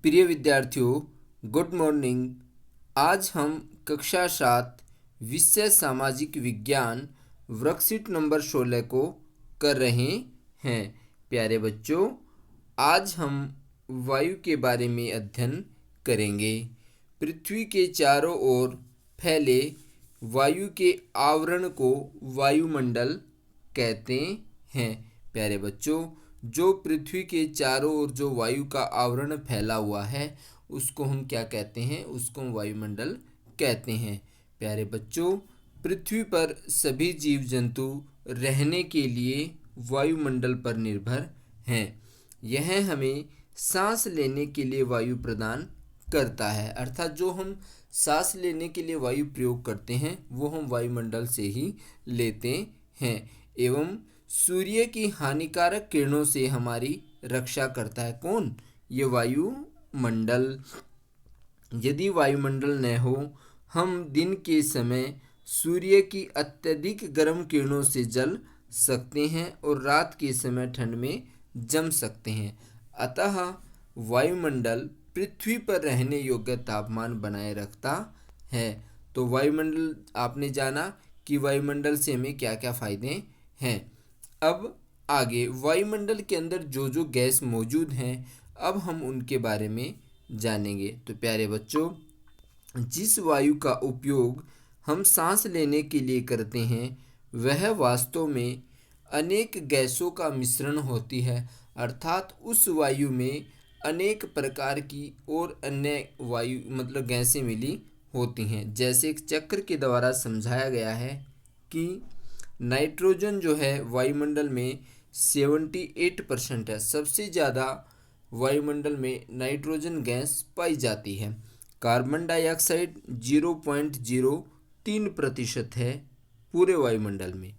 प्रिय विद्यार्थियों, good morning. आज हम कक्षा 7 विषय सामाजिक विज्ञान वर्कशीट नंबर 16 को कर रहे हैं। प्यारे बच्चों, आज हम वायु के बारे में अध्ययन करेंगे। पृथ्वी के चारों ओर फैले वायु के आवरण को वायुमंडल कहते हैं। प्यारे बच्चों, जो पृथ्वी के चारों ओर जो वायु का आवरण फैला हुआ है उसको हम क्या कहते हैं? उसको हम वायुमंडल कहते हैं। प्यारे बच्चों, पृथ्वी पर सभी जीव जंतु रहने के लिए वायुमंडल पर निर्भर हैं। यह हमें सांस लेने के लिए वायु प्रदान करता है, अर्थात जो हम सांस लेने के लिए वायु प्रयोग करते हैं वो हम वायुमंडल से ही लेते हैं एवं सूर्य की हानिकारक किरणों से हमारी रक्षा करता है। कौन? ये वायुमंडल। यदि वायुमंडल न हो, हम दिन के समय सूर्य की अत्यधिक गर्म किरणों से जल सकते हैं और रात के समय ठंड में जम सकते हैं। अतः वायुमंडल पृथ्वी पर रहने योग्य तापमान बनाए रखता है। तो वायुमंडल आपने जाना कि वायुमंडल से हमें क्या क्या फायदे हैं। अब आगे वायुमंडल के अंदर जो जो गैस मौजूद हैं, अब हम उनके बारे में जानेंगे। तो प्यारे बच्चों, जिस वायु का उपयोग हम सांस लेने के लिए करते हैं वह वास्तव में अनेक गैसों का मिश्रण होती है, अर्थात उस वायु में अनेक प्रकार की और अन्य वायु गैसें मिली होती हैं। जैसे एक चक्र के द्वारा समझाया गया है कि नाइट्रोजन जो है वायुमंडल में 78% है। सबसे ज़्यादा वायुमंडल में नाइट्रोजन गैस पाई जाती है। कार्बन डाइऑक्साइड 0.03% है पूरे वायुमंडल में।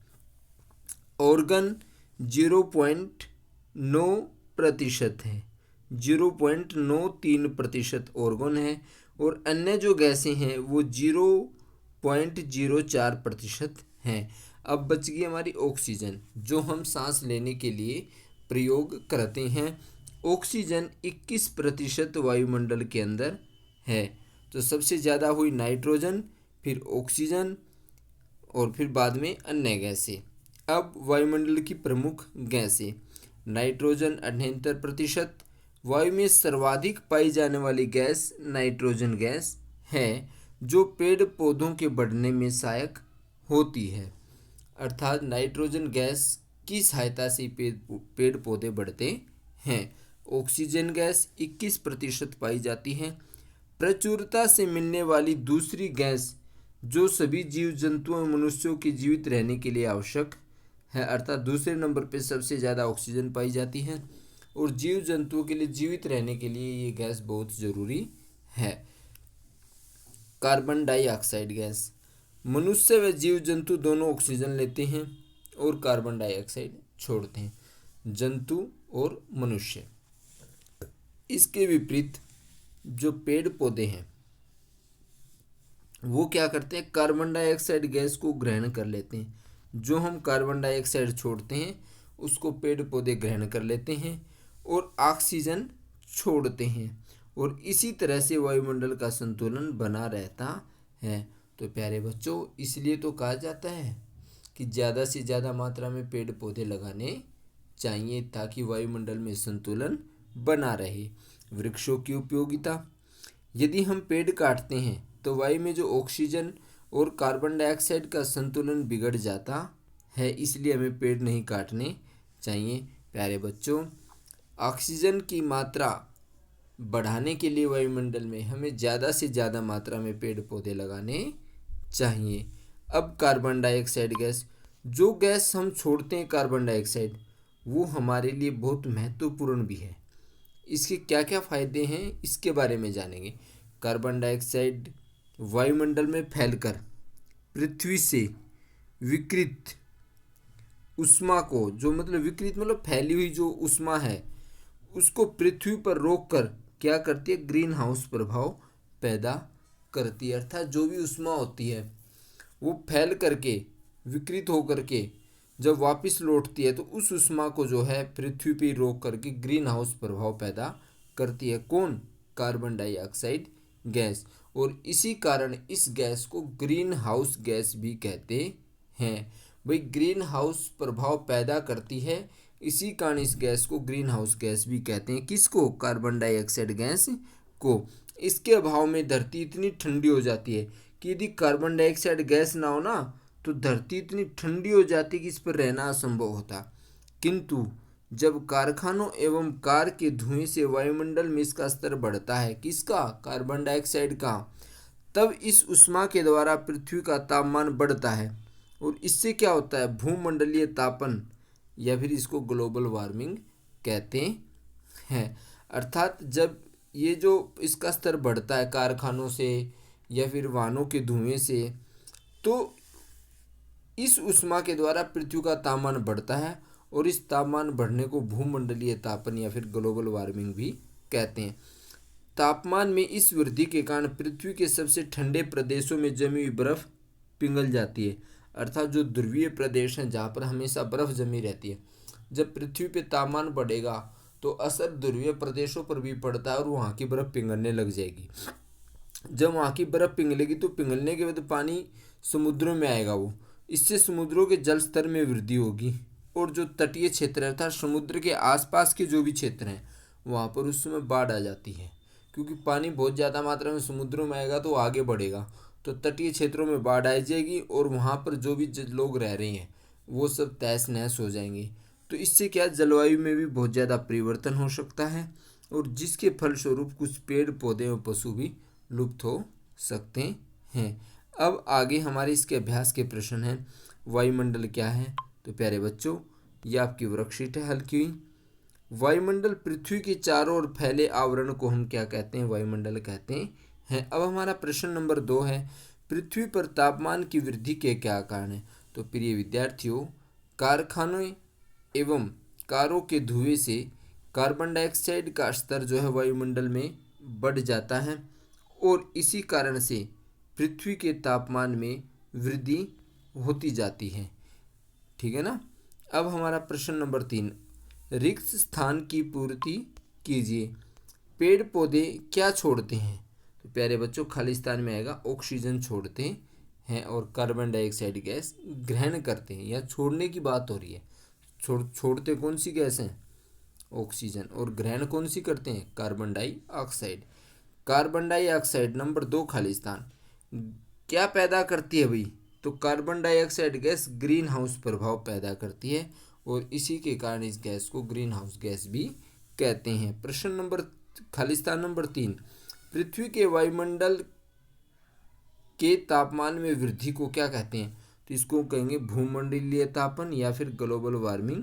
ऑर्गन 0.9% है, 0.93% ऑर्गन है और अन्य जो गैसें हैं वो 0.04% हैं। अब बच गई हमारी ऑक्सीजन, जो हम सांस लेने के लिए प्रयोग करते हैं। ऑक्सीजन 21% वायुमंडल के अंदर है। तो सबसे ज़्यादा हुई नाइट्रोजन, फिर ऑक्सीजन और फिर बाद में अन्य गैसें। अब वायुमंडल की प्रमुख गैसें। नाइट्रोजन 78%। वायु में सर्वाधिक पाई जाने वाली गैस नाइट्रोजन गैस है, जो पेड़ पौधों के बढ़ने में सहायक होती है। अर्थात नाइट्रोजन गैस की सहायता से पेड़ पौधे बढ़ते हैं। ऑक्सीजन गैस 21% पाई जाती है। प्रचुरता से मिलने वाली दूसरी गैस जो सभी जीव जंतुओं और मनुष्यों के जीवित रहने के लिए आवश्यक है, अर्थात दूसरे नंबर पर सबसे ज़्यादा ऑक्सीजन पाई जाती है और जीव जंतुओं के लिए जीवित रहने के लिए ये गैस बहुत ज़रूरी है। Carbon dioxide gas. मनुष्य व जीव जंतु दोनों ऑक्सीजन लेते हैं और कार्बन डाइऑक्साइड छोड़ते हैं, जंतु और मनुष्य। इसके विपरीत जो पेड़ पौधे हैं वो क्या करते हैं? कार्बन डाइऑक्साइड गैस को ग्रहण कर लेते हैं। जो हम कार्बन डाइऑक्साइड छोड़ते हैं उसको पेड़ पौधे ग्रहण कर लेते हैं और ऑक्सीजन छोड़ते हैं और इसी तरह से वायुमंडल का संतुलन बना रहता है। तो प्यारे बच्चों, इसलिए तो कहा जाता है कि ज़्यादा से ज़्यादा मात्रा में पेड़ पौधे लगाने चाहिए ताकि वायुमंडल में संतुलन बना रहे। वृक्षों की उपयोगिता। यदि हम पेड़ काटते हैं तो वायु में जो ऑक्सीजन और कार्बन डाइऑक्साइड का संतुलन बिगड़ जाता है, इसलिए हमें पेड़ नहीं काटने चाहिए। प्यारे बच्चों, ऑक्सीजन की मात्रा बढ़ाने के लिए वायुमंडल में हमें ज़्यादा से ज़्यादा मात्रा में पेड़ पौधे लगाने चाहिए। अब कार्बन डाइऑक्साइड गैस। जो गैस हम छोड़ते हैं कार्बन डाइऑक्साइड, वो हमारे लिए बहुत महत्वपूर्ण भी है। इसके क्या क्या फ़ायदे हैं इसके बारे में जानेंगे। कार्बन डाइऑक्साइड वायुमंडल में फैलकर पृथ्वी से विकृत उष्मा को, जो विकृत फैली हुई जो उष्मा है उसको पृथ्वी पर रोककर क्या करती है? ग्रीन हाउस प्रभाव पैदा करती है। अर्थात जो भी उष्मा होती है वो फैल करके विकृत होकर के जब वापस लौटती है तो उस उष्मा को जो है पृथ्वी पर रोक करके ग्रीन हाउस प्रभाव पैदा करती है। कौन? Carbon dioxide gas. और इसी कारण इस गैस को ग्रीन हाउस गैस भी कहते हैं। भाई ग्रीन हाउस प्रभाव पैदा करती है, इसी कारण इस गैस को ग्रीन हाउस गैस भी कहते हैं। किसको? कार्बन डाइऑक्साइड गैस को। इसके अभाव में धरती इतनी ठंडी हो जाती है कि यदि कार्बन डाइऑक्साइड गैस ना हो ना तो धरती इतनी ठंडी हो जाती कि इस पर रहना असंभव होता। किंतु जब कारखानों एवं कार के धुएं से वायुमंडल में इसका स्तर बढ़ता है, किसका? कार्बन डाइऑक्साइड का, तब इस उष्मा के द्वारा पृथ्वी का तापमान बढ़ता है और इससे क्या होता है? भूमंडलीय तापन, या फिर इसको ग्लोबल वार्मिंग कहते हैं। अर्थात जब ये जो इसका स्तर बढ़ता है कारखानों से या फिर वाहनों के धुएं से, तो इस उष्मा के द्वारा पृथ्वी का तापमान बढ़ता है और इस तापमान बढ़ने को भूमंडलीय तापन या फिर ग्लोबल वार्मिंग भी कहते हैं। तापमान में इस वृद्धि के कारण पृथ्वी के सबसे ठंडे प्रदेशों में जमी हुई बर्फ पिघल जाती है। अर्थात जो ध्रुवीय प्रदेश हैं जहाँ पर हमेशा बर्फ जमी रहती है, जब पृथ्वी पे तापमान बढ़ेगा तो असर ध्रुवीय प्रदेशों पर भी पड़ता है और वहाँ की बर्फ पिघलने लग जाएगी। जब वहाँ की बर्फ पिघलेगी तो पिघलने के बाद पानी समुद्रों में आएगा, वो इससे समुद्रों के जल स्तर में वृद्धि होगी और जो तटीय क्षेत्र है अर्थात समुद्र के आसपास के जो भी क्षेत्र हैं वहाँ पर उस समय बाढ़ आ जाती है, क्योंकि पानी बहुत ज़्यादा मात्रा में समुद्रों में आएगा तो आगे बढ़ेगा, तो तटीय क्षेत्रों में बाढ़ आ जाएगी और वहाँ पर जो भी लोग रह रहे हैं वो सब तहस नहस हो जाएंगे। तो इससे क्या जलवायु में भी बहुत ज़्यादा परिवर्तन हो सकता है और जिसके फलस्वरूप कुछ पेड़ पौधे और पशु भी लुप्त हो सकते हैं। अब आगे हमारे इसके अभ्यास के प्रश्न हैं। वायुमंडल क्या है? तो प्यारे बच्चों, ये आपकी वर्कशीट है हल की हुई। वायुमंडल पृथ्वी के चारों ओर फैले आवरण को हम क्या कहते हैं? वायुमंडल कहते हैं। अब हमारा प्रश्न नंबर 2 है, पृथ्वी पर तापमान की वृद्धि के क्या कारण है? तो प्रिय विद्यार्थियों, कारखानों एवं कारों के धुएं से कार्बन डाइऑक्साइड का स्तर जो है वायुमंडल में बढ़ जाता है और इसी कारण से पृथ्वी के तापमान में वृद्धि होती जाती है। ठीक है ना। अब हमारा प्रश्न नंबर 3, रिक्त स्थान की पूर्ति कीजिए। पेड़ पौधे क्या छोड़ते हैं? तो प्यारे बच्चों, खाली स्थान में आएगा ऑक्सीजन छोड़ते हैं और कार्बन डाइऑक्साइड गैस ग्रहण करते हैं। या छोड़ने की बात हो रही है। छोड़ते कौन सी गैस हैं? ऑक्सीजन। और ग्रहण कौन सी करते हैं? Carbon dioxide. Carbon dioxide number 2 खाली स्थान क्या पैदा करती है भाई? तो carbon dioxide gas green house प्रभाव पैदा करती है और इसी के कारण इस गैस को ग्रीन हाउस गैस भी कहते हैं। प्रश्न नंबर खाली स्थान नंबर 3, पृथ्वी के वायुमंडल के तापमान में वृद्धि को क्या कहते हैं? तो इसको कहेंगे भूमंडलीय तापन या फिर ग्लोबल वार्मिंग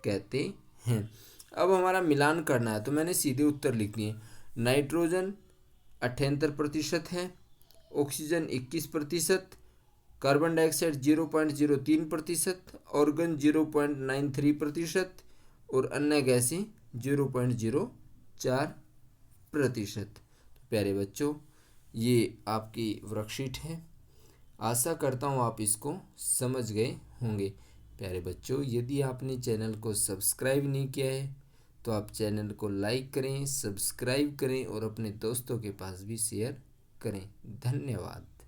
कहते हैं। अब हमारा मिलान करना है तो मैंने सीधे उत्तर लिख दिए। नाइट्रोजन 78% है, ऑक्सीजन 21%, कार्बन डाइऑक्साइड 0.03%, ऑर्गन 0.93% और अन्य गैसें 0.04%। प्यारे बच्चों, ये आपकी वर्कशीट है। आशा करता हूँ आप इसको समझ गए होंगे। प्यारे बच्चों, यदि आपने चैनल को सब्सक्राइब नहीं किया है तो आप चैनल को लाइक करें, सब्सक्राइब करें और अपने दोस्तों के पास भी शेयर करें। धन्यवाद।